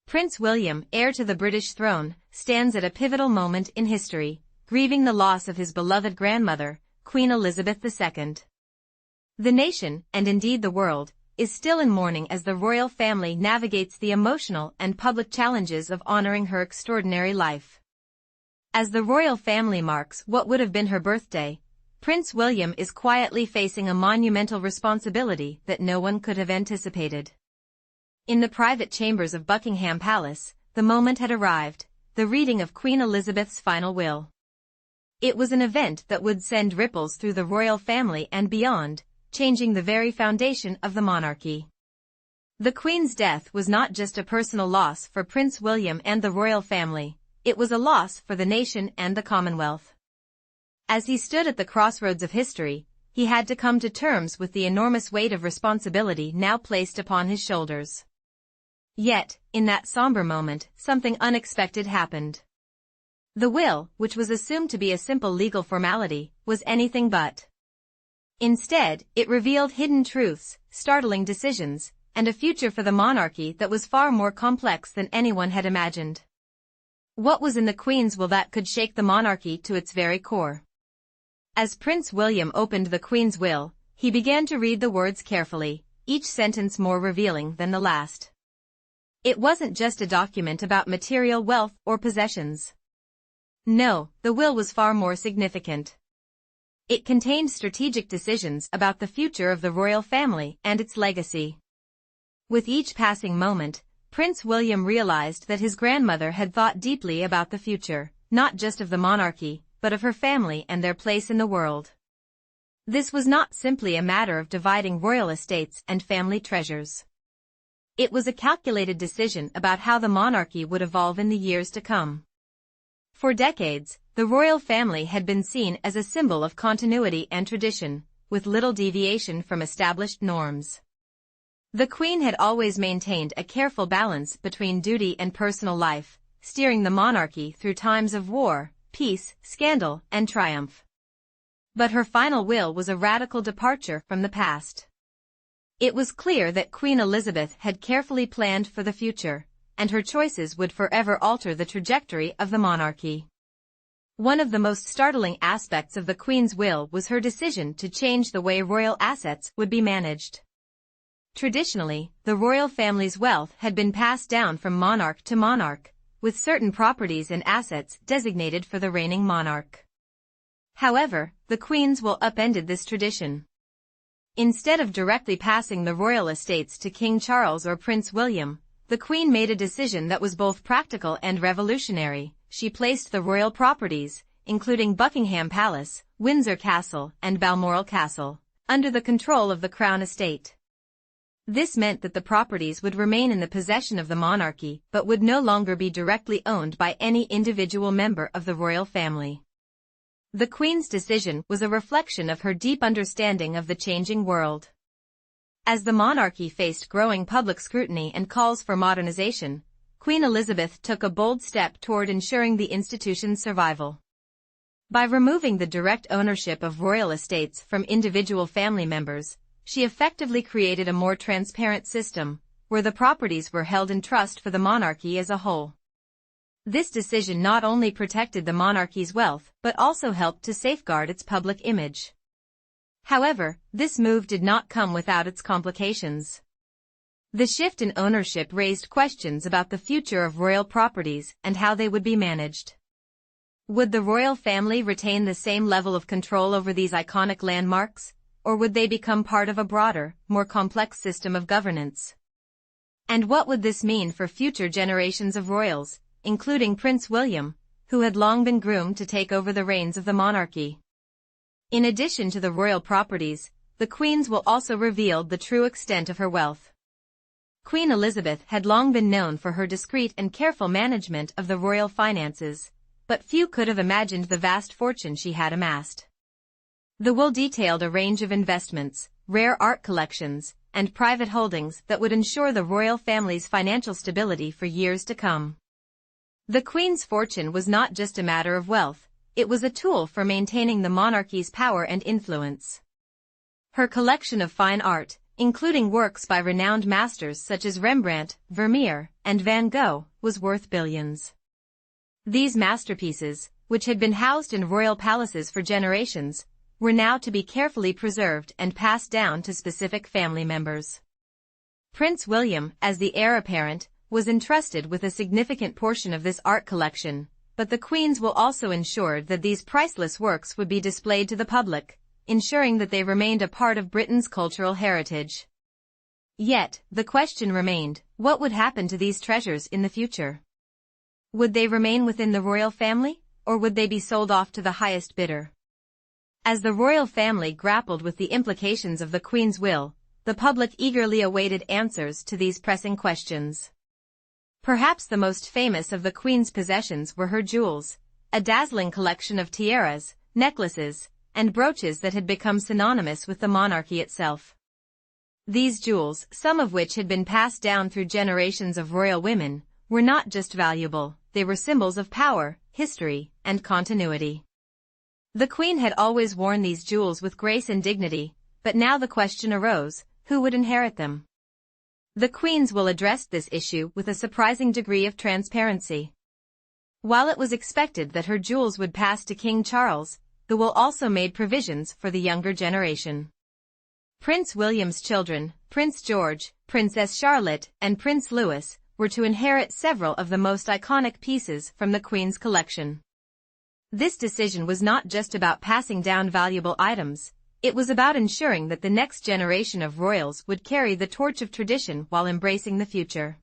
Prince William, heir to the British throne, stands at a pivotal moment in history, grieving the loss of his beloved grandmother, Queen Elizabeth II. The nation, and indeed the world, is still in mourning as the royal family navigates the emotional and public challenges of honoring her extraordinary life. As the royal family marks what would have been her birthday, Prince William is quietly facing a monumental responsibility that no one could have anticipated. In the private chambers of Buckingham Palace, the moment had arrived, the reading of Queen Elizabeth's final will. It was an event that would send ripples through the royal family and beyond, changing the very foundation of the monarchy. The Queen's death was not just a personal loss for Prince William and the royal family, it was a loss for the nation and the Commonwealth. As he stood at the crossroads of history, he had to come to terms with the enormous weight of responsibility now placed upon his shoulders. Yet, in that somber moment, something unexpected happened. The will, which was assumed to be a simple legal formality, was anything but. Instead, it revealed hidden truths, startling decisions, and a future for the monarchy that was far more complex than anyone had imagined. What was in the Queen's will that could shake the monarchy to its very core? As Prince William opened the Queen's will, he began to read the words carefully, each sentence more revealing than the last. It wasn't just a document about material wealth or possessions. No, the will was far more significant. It contained strategic decisions about the future of the royal family and its legacy. With each passing moment, Prince William realized that his grandmother had thought deeply about the future, not just of the monarchy, but of her family and their place in the world. This was not simply a matter of dividing royal estates and family treasures. It was a calculated decision about how the monarchy would evolve in the years to come. For decades, the royal family had been seen as a symbol of continuity and tradition, with little deviation from established norms. The Queen had always maintained a careful balance between duty and personal life, steering the monarchy through times of war, peace, scandal, and triumph. But her final will was a radical departure from the past. It was clear that Queen Elizabeth had carefully planned for the future, and her choices would forever alter the trajectory of the monarchy. One of the most startling aspects of the Queen's will was her decision to change the way royal assets would be managed. Traditionally, the royal family's wealth had been passed down from monarch to monarch, with certain properties and assets designated for the reigning monarch. However, the Queen's will upended this tradition. Instead of directly passing the royal estates to King Charles or Prince William, the Queen made a decision that was both practical and revolutionary. She placed the royal properties, including Buckingham Palace, Windsor Castle, and Balmoral Castle, under the control of the Crown Estate. This meant that the properties would remain in the possession of the monarchy but would no longer be directly owned by any individual member of the royal family. The Queen's decision was a reflection of her deep understanding of the changing world. As the monarchy faced growing public scrutiny and calls for modernization, Queen Elizabeth took a bold step toward ensuring the institution's survival. By removing the direct ownership of royal estates from individual family members, she effectively created a more transparent system, where the properties were held in trust for the monarchy as a whole. This decision not only protected the monarchy's wealth, but also helped to safeguard its public image. However, this move did not come without its complications. The shift in ownership raised questions about the future of royal properties and how they would be managed. Would the royal family retain the same level of control over these iconic landmarks, or would they become part of a broader, more complex system of governance? And what would this mean for future generations of royals, including Prince William, who had long been groomed to take over the reins of the monarchy? In addition to the royal properties, the Queen's will also revealed the true extent of her wealth. Queen Elizabeth had long been known for her discreet and careful management of the royal finances, but few could have imagined the vast fortune she had amassed. The will detailed a range of investments, rare art collections, and private holdings that would ensure the royal family's financial stability for years to come. The Queen's fortune was not just a matter of wealth, it was a tool for maintaining the monarchy's power and influence. Her collection of fine art, including works by renowned masters such as Rembrandt, Vermeer, and Van Gogh, was worth billions. These masterpieces, which had been housed in royal palaces for generations, were now to be carefully preserved and passed down to specific family members. Prince William, as the heir apparent, was entrusted with a significant portion of this art collection, but the Queen's will also ensured that these priceless works would be displayed to the public, ensuring that they remained a part of Britain's cultural heritage. Yet, the question remained, what would happen to these treasures in the future? Would they remain within the royal family, or would they be sold off to the highest bidder? As the royal family grappled with the implications of the Queen's will, the public eagerly awaited answers to these pressing questions. Perhaps the most famous of the Queen's possessions were her jewels, a dazzling collection of tiaras, necklaces, and brooches that had become synonymous with the monarchy itself. These jewels, some of which had been passed down through generations of royal women, were not just valuable, they were symbols of power, history, and continuity. The Queen had always worn these jewels with grace and dignity, but now the question arose, who would inherit them? The Queen's will addressed this issue with a surprising degree of transparency. While it was expected that her jewels would pass to King Charles, the will also made provisions for the younger generation. Prince William's children, Prince George, Princess Charlotte, and Prince Louis, were to inherit several of the most iconic pieces from the Queen's collection. This decision was not just about passing down valuable items, it was about ensuring that the next generation of royals would carry the torch of tradition while embracing the future.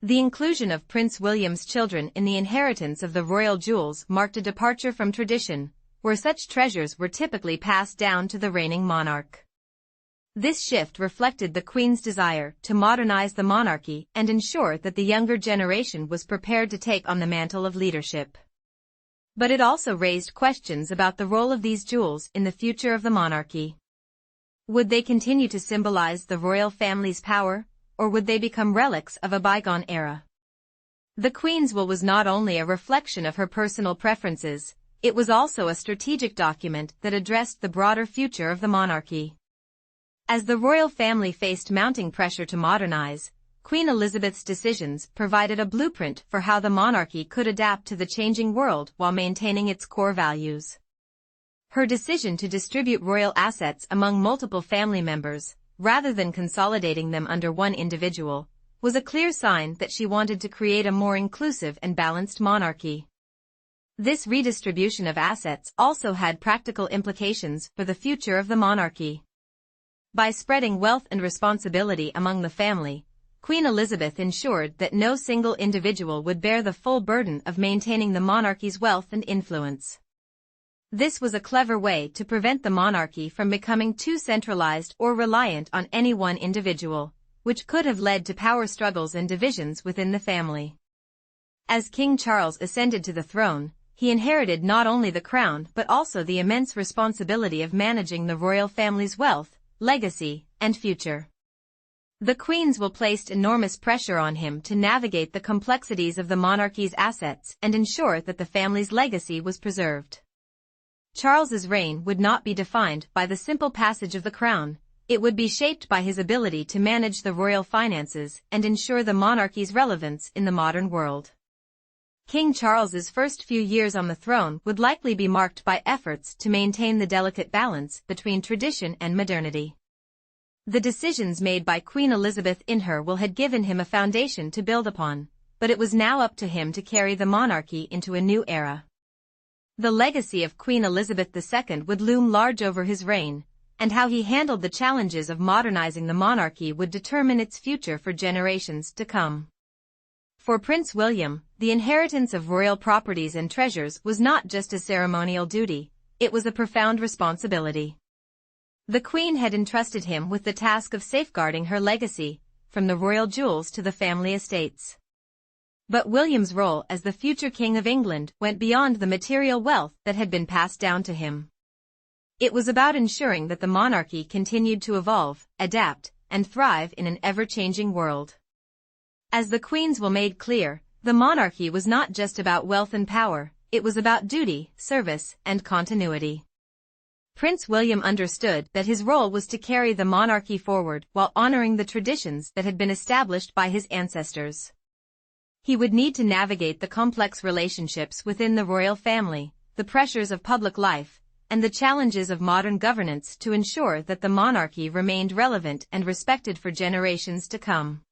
The inclusion of Prince William's children in the inheritance of the royal jewels marked a departure from tradition, where such treasures were typically passed down to the reigning monarch. This shift reflected the Queen's desire to modernize the monarchy and ensure that the younger generation was prepared to take on the mantle of leadership. But it also raised questions about the role of these jewels in the future of the monarchy. Would they continue to symbolize the royal family's power, or would they become relics of a bygone era? The Queen's will was not only a reflection of her personal preferences, it was also a strategic document that addressed the broader future of the monarchy. As the royal family faced mounting pressure to modernize, Queen Elizabeth's decisions provided a blueprint for how the monarchy could adapt to the changing world while maintaining its core values. Her decision to distribute royal assets among multiple family members, rather than consolidating them under one individual, was a clear sign that she wanted to create a more inclusive and balanced monarchy. This redistribution of assets also had practical implications for the future of the monarchy. By spreading wealth and responsibility among the family, Queen Elizabeth ensured that no single individual would bear the full burden of maintaining the monarchy's wealth and influence. This was a clever way to prevent the monarchy from becoming too centralized or reliant on any one individual, which could have led to power struggles and divisions within the family. As King Charles ascended to the throne, he inherited not only the crown but also the immense responsibility of managing the royal family's wealth, legacy, and future. The Queen's will placed enormous pressure on him to navigate the complexities of the monarchy's assets and ensure that the family's legacy was preserved. Charles's reign would not be defined by the simple passage of the crown, it would be shaped by his ability to manage the royal finances and ensure the monarchy's relevance in the modern world. King Charles's first few years on the throne would likely be marked by efforts to maintain the delicate balance between tradition and modernity. The decisions made by Queen Elizabeth in her will had given him a foundation to build upon, but it was now up to him to carry the monarchy into a new era. The legacy of Queen Elizabeth II would loom large over his reign, and how he handled the challenges of modernizing the monarchy would determine its future for generations to come. For Prince William, the inheritance of royal properties and treasures was not just a ceremonial duty, it was a profound responsibility. The Queen had entrusted him with the task of safeguarding her legacy, from the royal jewels to the family estates. But William's role as the future King of England went beyond the material wealth that had been passed down to him. It was about ensuring that the monarchy continued to evolve, adapt, and thrive in an ever-changing world. As the Queen's will made clear, the monarchy was not just about wealth and power, it was about duty, service, and continuity. Prince William understood that his role was to carry the monarchy forward while honoring the traditions that had been established by his ancestors. He would need to navigate the complex relationships within the royal family, the pressures of public life, and the challenges of modern governance to ensure that the monarchy remained relevant and respected for generations to come.